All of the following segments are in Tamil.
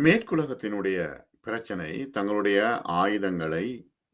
மேற்குலகத்தினுடைய பிரச்சனை தங்களுடைய ஆயுதங்களை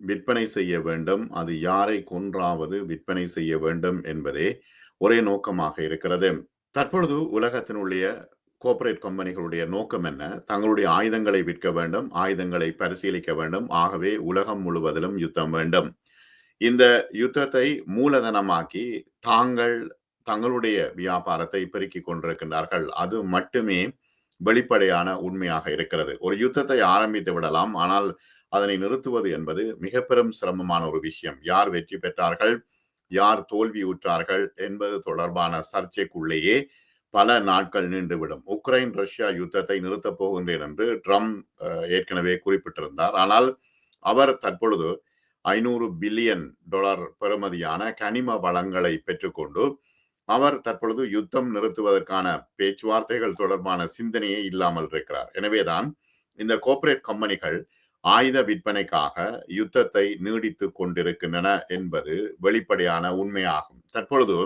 விற்பனை செய்ய வேண்டும். அது யாரை கொன்றாவது விற்பனை செய்ய வேண்டும் என்பதே ஒரே நோக்கமாக இருக்கிறது. தற்பொழுது உலகத்தினுடைய கோர்ப்பரேட் கம்பெனிகளுடைய நோக்கம் என்ன? தங்களுடைய ஆயுதங்களை விற்க வேண்டும், ஆயுதங்களை பரிசீலிக்க வேண்டும். ஆகவே உலகம் முழுவதிலும் யுத்தம் வேண்டும். இந்த யுத்தத்தை மூலதனமாக்கி தாங்கள் தங்களுடைய வியாபாரத்தை பெருக்கிக் கொண்டிருக்கின்றார்கள். அது மட்டுமே வெளிப்படையான உண்மையாக இருக்கிறது. ஒரு யுத்தத்தை ஆரம்பித்து விடலாம். ஆனால் அதனை நிறுத்துவது என்பது மிக பெரும் சிரமமான ஒரு விஷயம். யார் வெற்றி பெற்றார்கள், யார் தோல்வியுற்றார்கள் என்பது தொடர்பான சர்ச்சைக்குள்ளேயே பல நாட்கள் நீண்டுவிடும். உக்ரைன் ரஷ்யா யுத்தத்தை நிறுத்தப் போகின்றேன் என்று ட்ரம்ப் ஏற்கனவே குறிப்பிட்டிருந்தார். ஆனால் அவர் தற்பொழுது $500 பில்லியன் பெறுமதியான கனிம வளங்களை பெற்றுக்கொண்டு அவர் தற்பொழுது யுத்தம் நிறுத்துவதற்கான பேச்சுவார்த்தைகள் தொடர்பான சிந்தனையே இல்லாமல் இருக்கிறார். எனவேதான் இந்த கோர்ப்பரேட் கம்பெனிகள் ஆயுத விற்பனைக்காக யுத்தத்தை நீடித்துக் கொண்டிருக்கின்றன என்பது வெளிப்படையான உண்மையாகும். தற்பொழுது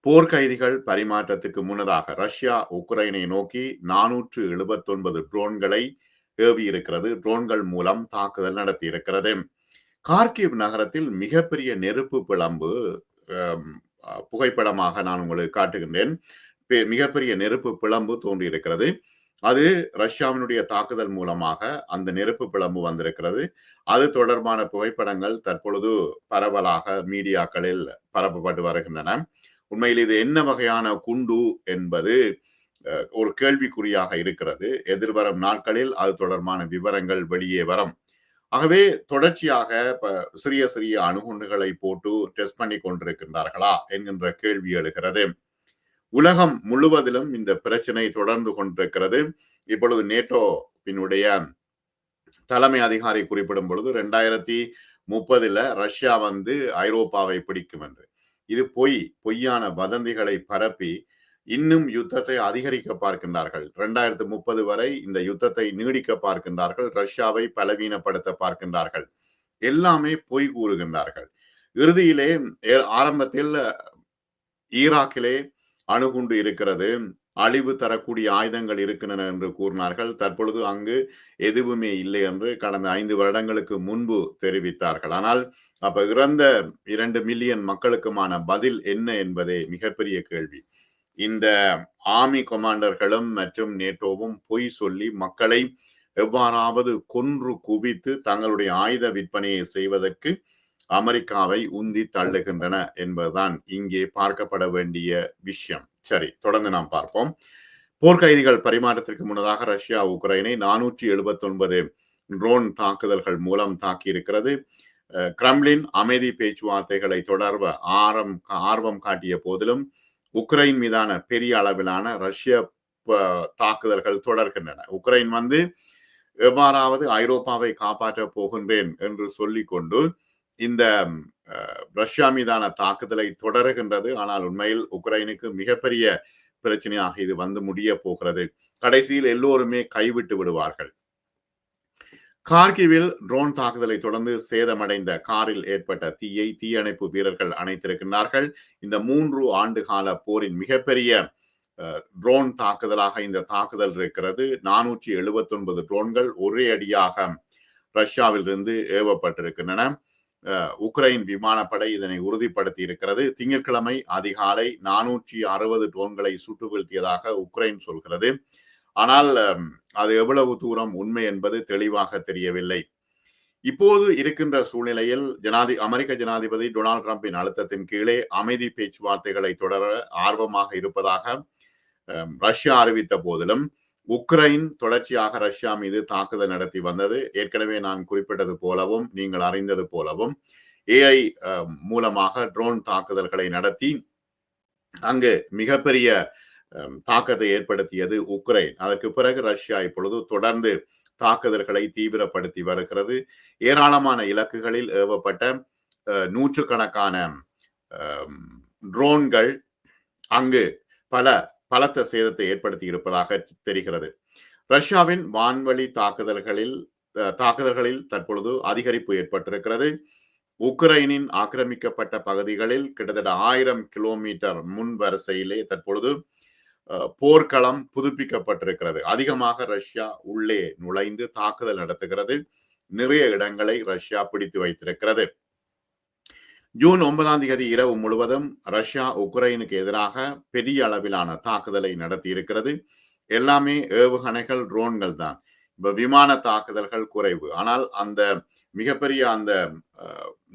போர்க்கைதிகள் பரிமாற்றத்துக்கு முன்னதாக ரஷ்யா உக்ரைனை நோக்கி 479 ட்ரோன்களை ஏவி இருக்கிறது. ட்ரோன்கள் மூலம் தாக்குதல் நடத்தி இருக்கிறது. கார்கிவ் நகரத்தில் மிகப்பெரிய நெருப்பு பிளம்பு புகைப்படமாக நான் உங்களுக்கு காட்டுகின்றேன். மிகப்பெரிய நெருப்பு பிளம்பு தோன்றியிருக்கிறது. அது ரஷ்யாவினுடைய தாக்குதல் மூலமாக அந்த நெருப்பு பிளம்பு வந்திருக்கிறது. அது தொடர்பான புகைப்படங்கள் தற்பொழுது பரவலாக மீடியாக்களில் பரப்பப்பட்டு வருகின்றன. உண்மையில் இது என்ன வகையான குண்டு என்பது ஒரு கேள்விக்குறியாக இருக்கிறது. எதிர்வரும் நாட்களில் அது தொடர்பான விவரங்கள் வெளியே வரும். ஆகவே தொடர்ச்சியாக சிறிய சிறிய அணுகுண்டுகளை போட்டு டெஸ்ட் பண்ணி கொண்டிருக்கின்றார்களா என்கின்ற கேள்வி எழுகிறது. உலகம் முழுவதிலும் இந்த பிரச்சனை தொடர்ந்து கொண்டிருக்கிறது. இப்பொழுது நேட்டோவினுடைய தலைமை அதிகாரி குறிப்பிடும் பொழுது 2030 ரஷ்யா ஐரோப்பாவை பிடிக்கும் என்று. இது பொய்யான வதந்திகளை பரப்பி இன்னும் யுத்தத்தை அதிகரிக்க பார்க்கின்றார்கள். 2030 வரை இந்த யுத்தத்தை நீடிக்க பார்க்கின்றார்கள். ரஷ்யாவை பலவீனப்படுத்த பார்க்கின்றார்கள். எல்லாமே பொய் கூறுகின்றார்கள். இறுதியிலே ஆரம்பத்தில் ஈராக்கிலே அணுகுண்டு இருக்கிறது, அழிவு தரக்கூடிய ஆயுதங்கள் இருக்கின்றன என்று கூறினார்கள். தற்பொழுது அங்கு எதுவுமே இல்லை என்று கடந்த 5 வருடங்களுக்கு முன்பு தெரிவித்தார்கள். ஆனால் அப்ப இறந்த 2 மில்லியன் மக்களுக்குமான பதில் என்ன என்பதே மிகப்பெரிய கேள்வி. இந்த ஆர்மி கமாண்டர்களும் மற்றும் நேட்டோவும் பொய் சொல்லி மக்களை எவ்வாறாவது கொன்று குவித்து தங்களுடைய ஆயுத விற்பனையை செய்வதற்கு அமெரிக்காவை உந்தி தள்ளுகின்றன என்பதுதான் இங்கே பார்க்கப்பட வேண்டிய விஷயம். சரி, தொடர்ந்து நாம் பார்ப்போம். போர்க்கைதிகள் பரிமாற்றத்திற்கு முன்னதாக ரஷ்யா உக்ரைனை 479 ட்ரோன் தாக்குதல்கள் மூலம் தாக்கியிருக்கிறது. கிரெம்ளின் அமைதி பேச்சுவார்த்தைகளை தொடர்ப ஆர்வம் காட்டிய போதிலும் உக்ரைன் மீதான பெரிய அளவிலான ரஷ்ய தாக்குதல்கள் தொடர்கின்றன. உக்ரைன் எவ்வாறாவது ஐரோப்பாவை காப்பாற்ற போகின்றேன் என்று சொல்லிக்கொண்டு இந்த ரஷ்யா மீதான தாக்குதலை தொடருகின்றது. ஆனால் உண்மையில் உக்ரைனுக்கு மிகப்பெரிய பிரச்சனையாக இது முடிய போகிறது. கடைசியில் எல்லோருமே கைவிட்டு விடுவார்கள். கார்கிவில் ட்ரோன் தாக்குதலை தொடர்ந்து சேதமடைந்த காரில் ஏற்பட்ட தீயை தீயணைப்பு வீரர்கள் அணைத்திருக்கிறார்கள். இந்த 3 ஆண்டு கால போரின் மிகப்பெரிய ட்ரோன் தாக்குதலாக இந்த தாக்குதல் இருக்கிறது. 479 ட்ரோன்கள் ஒரே அடியாக ரஷ்யாவிலிருந்து ஏவப்பட்டிருக்கின்றன. உக்ரைன் விமானப்படை இதனை உறுதிப்படுத்தி இருக்கிறது. திங்கட்கிழமை அதிகாலை 460 ட்ரோன்களை சுட்டு வீழ்த்தியதாக உக்ரைன் சொல்கிறது. ஆனால் அது எவ்வளவு தூரம் உண்மை என்பது தெளிவாக தெரியவில்லை. இப்போது இருக்கின்ற சூழ்நிலையில் அமெரிக்க ஜனாதிபதி டொனால்டு டிரம்பின் அழுத்தத்தின் கீழே அமைதி பேச்சுவார்த்தைகளை தொடர ஆர்வமாக இருப்பதாக ரஷ்யா அறிவித்த போதிலும் உக்ரைன் தொடர்ச்சியாக ரஷ்யா மீது தாக்குதல் நடத்தி வந்தது. ஏற்கனவே நான் குறிப்பிட்டது போலவும் நீங்கள் அறிந்தது போலவும் ஏஐ மூலமாக ட்ரோன் தாக்குதல்களை நடத்தி அங்கு மிகப்பெரிய தாக்கத்தை ஏற்படுத்தியது உக்ரைன். அதற்கு பிறகு ரஷ்யா இப்பொழுது தொடர்ந்து தாக்குதல்களை தீவிரப்படுத்தி வருகிறது. ஏராளமான இலக்குகளில் ஏவப்பட்ட நூற்றுக்கணக்கான ட்ரோன்கள் அங்கு பலத்த சேதத்தை ஏற்படுத்தி இருப்பதாக தெரிகிறது. ரஷ்யாவின் வான்வழி தாக்குதல்களில் தற்பொழுது அதிகரிப்பு ஏற்பட்டிருக்கிறது. உக்ரைனின் ஆக்கிரமிக்கப்பட்ட பகுதிகளில் கிட்டத்தட்ட 1000 கிலோமீட்டர் முன் வரிசையிலே தற்பொழுது போர்க்களம் புதுப்பிக்கப்பட்டிருக்கிறது. அதிகமாக ரஷ்யா உள்ளே நுழைந்து தாக்குதல் நடத்துகிறது. நிறைய இடங்களை ரஷ்யா பிடித்து வைத்திருக்கிறது. ஜூன் 9ஆம் தேதி இரவு முழுவதும் ரஷ்யா உக்ரைனுக்கு எதிராக பெரிய அளவிலான தாக்குதலை நடத்தி இருக்கிறது. எல்லாமே ஏவுகணைகள், ட்ரோன்கள் தான். இப்ப விமான தாக்குதல்கள் குறைவு. ஆனால் அந்த மிகப்பெரிய அந்த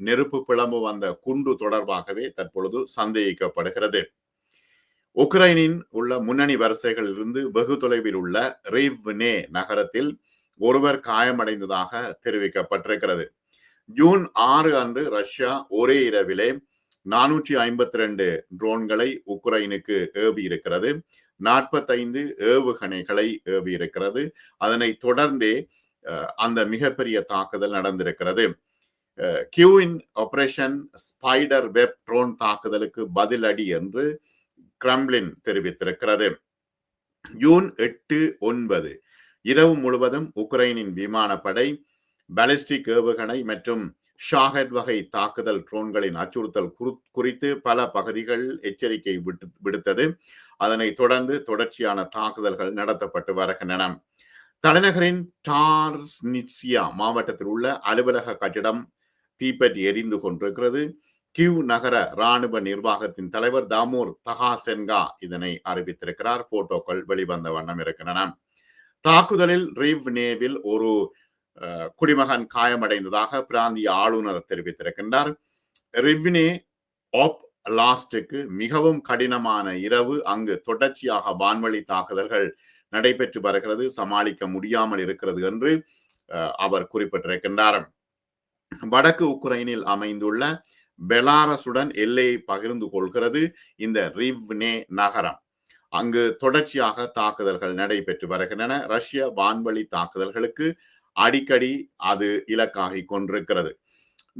நெருப்பு பிளம்பு வந்த குண்டு தொடர்பாகவே தற்பொழுது சந்தேகிக்கப்படுகிறது. உக்ரைனின் உள்ள முன்னணி வரிசைகளில் இருந்து வெகு தொலைவில் உள்ள ரிவ்னே நகரத்தில் ஒருவர் காயமடைந்ததாக தெரிவிக்கப்பட்டிருக்கிறது. ஜூன் 6 அன்று ரஷ்யா ஒரே இரவிலே 452 ட்ரோன்களை உக்ரைனுக்கு ஏவி இருக்கிறது. 45 ஏவுகணைகளை ஏவி இருக்கிறது. அதனை தொடர்ந்தே அந்த மிகப்பெரிய தாக்குதல் நடந்திருக்கிறது. கியூவின் ஆபரேஷன் ஸ்பைடர் வெப் ட்ரோன் தாக்குதலுக்கு பதிலடி என்று கிரெம்ளின் தெரிவித்திருக்கிறது. ஜூன் 8, 9 இரவு முழுவதும் உக்ரைனின் விமானப்படை பாலிஸ்டிக் ஏவுகணை மற்றும் ஷாஹெட் வகை தாக்குதல் ட்ரோன்களின் அச்சுறுத்தல் குறித்து பல பகுதிகள் எச்சரிக்கை விடுத்தது. அதனை தொடர்ந்து தொடர்ச்சியான தாக்குதல்கள் நடத்தப்பட்டு வருகின்றன. தலைநகரின் டார்ஸ்னிட்சியா மாவட்டத்தில் உள்ள அலுவலக கட்டிடம் தீப்பற்றி எரிந்து கொண்டிருக்கிறது. கியூ நகர ராணுவ நிர்வாகத்தின் தலைவர் தாமூர் தகாசென்கா இதனை அறிவித்திருக்கிறார். போட்டோக்கள் வெளிவந்த வண்ணம் இருக்கின்றன. தாக்குதலில் ரிவ்னேவில் ஒரு குடிமகன் காயமடைந்ததாக பிராந்திய ஆளுநர் தெரிவித்திருக்கின்றார். ரிவ்னே ஆப் லாஸ்டுக்கு மிகவும் கடினமான இரவு. அங்கு தொடர்ச்சியாக வான்வழி தாக்குதல்கள் நடைபெற்று வருகிறது, சமாளிக்க முடியாமல் இருக்கிறது என்று அவர் குறிப்பிட்டிருக்கின்றார். வடக்கு உக்ரைனில் அமைந்துள்ள பெலாரசுடன் எல்லையை பகிர்ந்து கொள்கிறது இந்த ரிவ்னே நகரம். அங்கு தொடர்ச்சியாக தாக்குதல்கள் நடைபெற்று வருகின்றன. ரஷ்ய வான்வழி தாக்குதல்களுக்கு அடிக்கடி அது இலக்காகி கொண்டிருக்கிறது.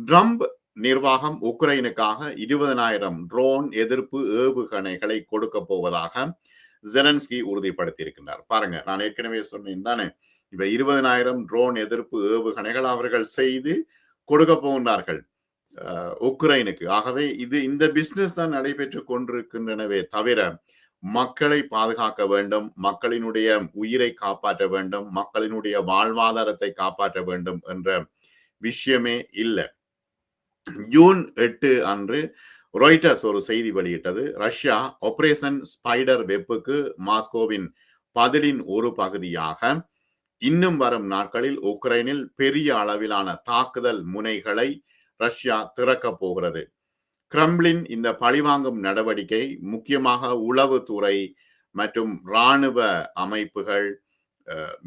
ட்ரம்ப் நிர்வாகம் உக்ரைனுக்காக 20,000 ட்ரோன் எதிர்ப்பு ஏவுகணைகளை கொடுக்க போவதாக ஜெலன்ஸ்கி உறுதிப்படுத்தி இருக்கின்றார். பாருங்க, நான் ஏற்கனவே சொன்னேன் தானே, இப்ப 20,000 ட்ரோன் எதிர்ப்பு ஏவுகணைகள் அவர்கள் செய்து கொடுக்க போகின்றார்கள் உக்ரைனுக்கு. ஆகவே இந்த பிசினஸ் தான் நடைபெற்று கொண்டிருக்கின்றனவே தவிர மக்களை பாதுகாக்க வேண்டும், மக்களினுடைய உயிரை காப்பாற்ற வேண்டும், மக்களினுடைய வாழ்வாதாரத்தை காப்பாற்ற வேண்டும் என்ற விஷயமே இல்லை. ஜூன் 8 அன்று ராய்ட்டர்ஸ் ஒரு செய்தி வெளியிட்டது. ரஷ்யா ஆபரேஷன் ஸ்பைடர் வெப்புக்கு மாஸ்கோவின் பதிலின் ஒரு பகுதியாக இன்னும் வரும் நாட்களில் உக்ரைனில் பெரிய அளவிலான தாக்குதல் முனைகளை ரஷ்யா திறக்க போகிறது. கிரெம்ளின் இந்த பழிவாங்கும் நடவடிக்கை முக்கியமாக உளவுத்துறை மற்றும் இராணுவ அமைப்புகள்,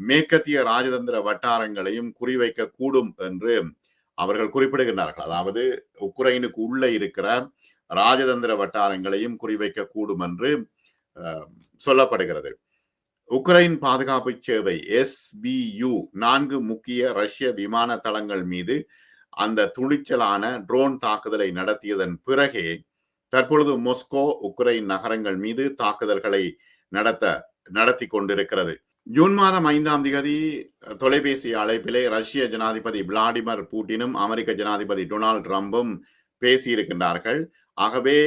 மேற்கத்திய ராஜதந்திர வட்டாரங்களையும் குறிவைக்க கூடும் என்று அவர்கள் குறிப்பிடுகின்றார்கள். அதாவது உக்ரைனுக்கு உள்ள இருக்கிற ராஜதந்திர வட்டாரங்களையும் குறிவைக்க கூடும் என்று சொல்லப்படுகிறது. உக்ரைன் பாதுகாப்பு சேவை SBU 4 முக்கிய ரஷ்ய விமான தளங்கள் மீது அந்த துணிச்சலான ட்ரோன் தாக்குதலை நடத்தியதன் பிறகே தற்பொழுது மாஸ்கோ உக்ரைன் நகரங்கள் மீது தாக்குதல்களை நடத்தி கொண்டிருக்கிறது. ஜூன் மாதம் 5ஆம் தேதி தொலைபேசி அழைப்பிலே ரஷ்ய ஜனாதிபதி விளாடிமிர் புட்டினும் அமெரிக்க ஜனாதிபதி டொனால்ட் ட்ரம்பும் பேசியிருக்கின்றார்கள். ஆகவே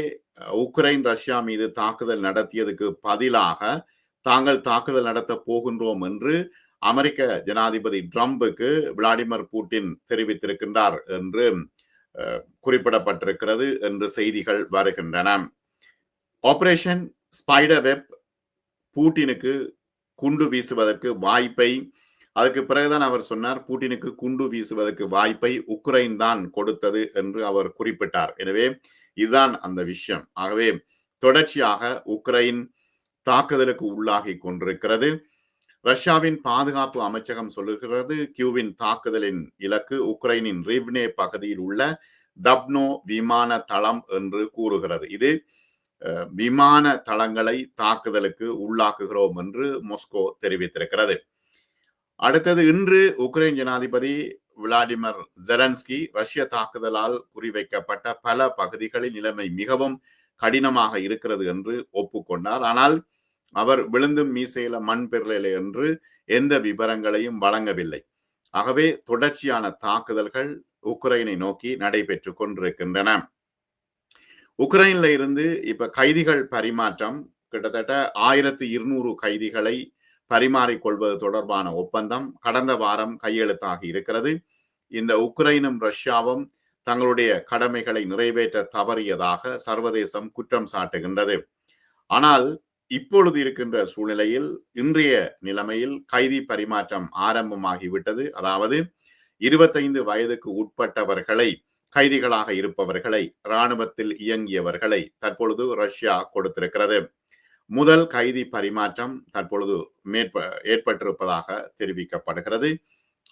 உக்ரைன் ரஷ்யா மீது தாக்குதல் நடத்தியதுக்கு பதிலாக தாங்கள் தாக்குதல் நடத்த போகின்றோம் என்று அமெரிக்க ஜனாதிபதி ட்ரம்புக்கு விளாடிமிர் புட்டின் தெரிவித்திருக்கின்றார் என்று குறிப்பிடப்பட்டிருக்கிறது என்று செய்திகள் வருகின்றன. ஆபரேஷன் ஸ்பைடர் வெப் புட்டினுக்கு குண்டு வீசுவதற்கு வாய்ப்பை, அதற்கு பிறகுதான் அவர் சொன்னார், புட்டினுக்கு குண்டு வீசுவதற்கு வாய்ப்பை உக்ரைன் தான் கொடுத்தது என்று அவர் குறிப்பிட்டார். எனவே இதுதான் அந்த விஷயம். ஆகவே தொடர்ச்சியாக உக்ரைன் தாக்குதலுக்கு உள்ளாகி கொண்டிருக்கிறது. ரஷ்யாவின் பாதுகாப்பு அமைச்சகம் சொல்லுகிறது, கியூவின் தாக்குதலின் இலக்கு உக்ரைனின் ரிவ்னே பகுதியில் உள்ள தப்னோ விமான தளம் என்று கூறுகிறது. இது விமான தளங்களை தாக்குதலுக்கு உள்ளாக்குகிறோம் என்று மாஸ்கோ தெரிவித்திருக்கிறது. அடுத்தது, இன்று உக்ரைன் ஜனாதிபதி விளாடிமிர் ஜெலன்ஸ்கி ரஷ்ய தாக்குதலால் குறிவைக்கப்பட்ட பல பகுதிகளில் நிலைமை மிகவும் கடினமாக இருக்கிறது என்று ஒப்புக்கொண்டார். ஆனால் அவர் விழுந்தும் மீசையில மண் பெறல என்று எந்த விவரங்களையும் வழங்கவில்லை. ஆகவே தொடர்ச்சியான தாக்குதல்கள் உக்ரைனை நோக்கி நடைபெற்று கொண்டிருக்கின்றன. உக்ரைன்ல இருந்து இப்ப கைதிகள் பரிமாற்றம் கிட்டத்தட்ட 1200 கைதிகளை பரிமாறிக்கொள்வது தொடர்பான ஒப்பந்தம் கடந்த வாரம் கையெழுத்தாகி இருக்கிறது. இந்த உக்ரைனும் ரஷ்யாவும் தங்களுடைய கடமைகளை நிறைவேற்ற தவறியதாக சர்வதேசம் குற்றம் சாட்டுகின்றது. ஆனால் இப்பொழுது இருக்கின்ற சூழ்நிலையில் இன்றைய நிலைமையில் கைதி பரிமாற்றம் ஆரம்பமாகிவிட்டது. அதாவது 25 வயதுக்கு உட்பட்டவர்களை, கைதிகளாக இருப்பவர்களை, இராணுவத்தில் இயங்கியவர்களை தற்பொழுது ரஷ்யா கொடுத்திருக்கிறது. முதல் கைதி பரிமாற்றம் தற்பொழுது ஏற்பட்டிருப்பதாக தெரிவிக்கப்படுகிறது.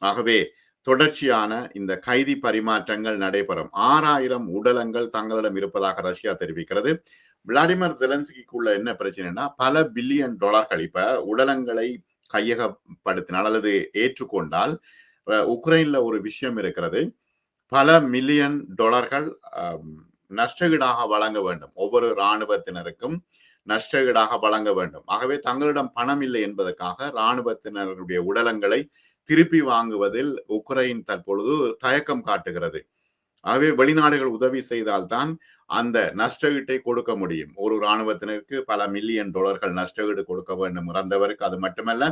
ஆகவே தொடர்ச்சியான இந்த கைதி பரிமாற்றங்கள் நடைபெறும். 6000 உடலங்கள் தங்களிடம் இருப்பதாக ரஷ்யா தெரிவிக்கிறது. விளாடிமிர் ஜெலன்ஸ்கிக்குள்ள என்ன பிரச்சனைனா, பல பில்லியன் டாலர்கள் இப்ப உடலங்களை கையகப்படுத்தினால் அல்லது ஏற்றுக்கொண்டால், உக்ரைன்ல ஒரு விஷயம் இருக்கிறது. பல மில்லியன் டாலர்கள் நஷ்டஈடாக வழங்க வேண்டும். ஒவ்வொரு இராணுவத்தினருக்கும் நஷ்டஈடாக வழங்க வேண்டும். ஆகவே தங்களிடம் பணம் இல்லை என்பதற்காக இராணுவத்தினருடைய உடலங்களை திருப்பி வாங்குவதில் உக்ரைன் தற்பொழுது தயக்கம் காட்டுகிறது. ஆகவே வெளிநாடுகள் உதவி செய்தால்தான் அந்த நஷ்டஈட்டை கொடுக்க முடியும். ஒரு இராணுவத்தினருக்கு பல மில்லியன் டாலர்கள் நஷ்டஈடு கொடுக்க வேண்டும். இறந்தவருக்கு அது மட்டுமல்ல,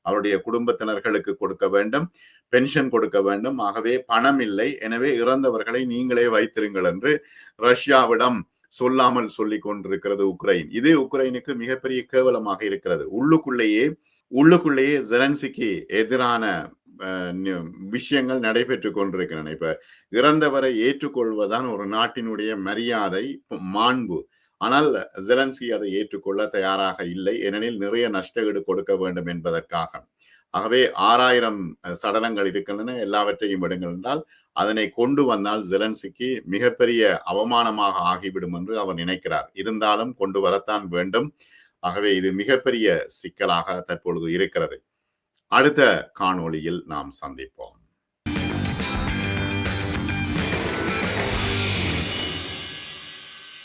அவருடைய குடும்பத்தினர்களுக்கு கொடுக்க வேண்டும், பென்ஷன் கொடுக்க வேண்டும். ஆகவே பணம் இல்லை, எனவே இறந்தவர்களை நீங்களே வைத்திருங்கள் என்று ரஷ்யாவிடம் சொல்லாமல் சொல்லிக் கொண்டிருக்கிறது உக்ரைன். இது உக்ரைனுக்கு மிகப்பெரிய கேவலமாக இருக்கிறது. உள்ளுக்குள்ளேயே ஜெலன்ஸ்கிக்கு எதிரான விஷயங்கள் நடைபெற்று கொண்டிருக்கின்றன. இப்ப இறந்தவரை ஏற்றுக்கொள்வதுதான் ஒரு நாட்டினுடைய மரியாதை, மாண்பு. ஆனால் ஜெலன்ஸ்கி அதை ஏற்றுக்கொள்ள தயாராக இல்லை. ஏனெனில் நிறைய நஷ்டஈடு கொடுக்க வேண்டும் என்பதற்காக. ஆகவே 6000 சடலங்கள் இருக்கின்றன, எல்லாவற்றையும் விடுங்கள் என்றால் அதனை கொண்டு வந்தால் ஜெலன்ஸ்கிக்கு மிகப்பெரிய அவமானமாக ஆகிவிடும் என்று அவர் நினைக்கிறார். இருந்தாலும் கொண்டு வரத்தான் வேண்டும். ஆகவே இது மிகப்பெரிய சிக்கலாக தற்பொழுது இருக்கிறது. அடுத்த காணொளியில் நாம் சந்திப்போம்.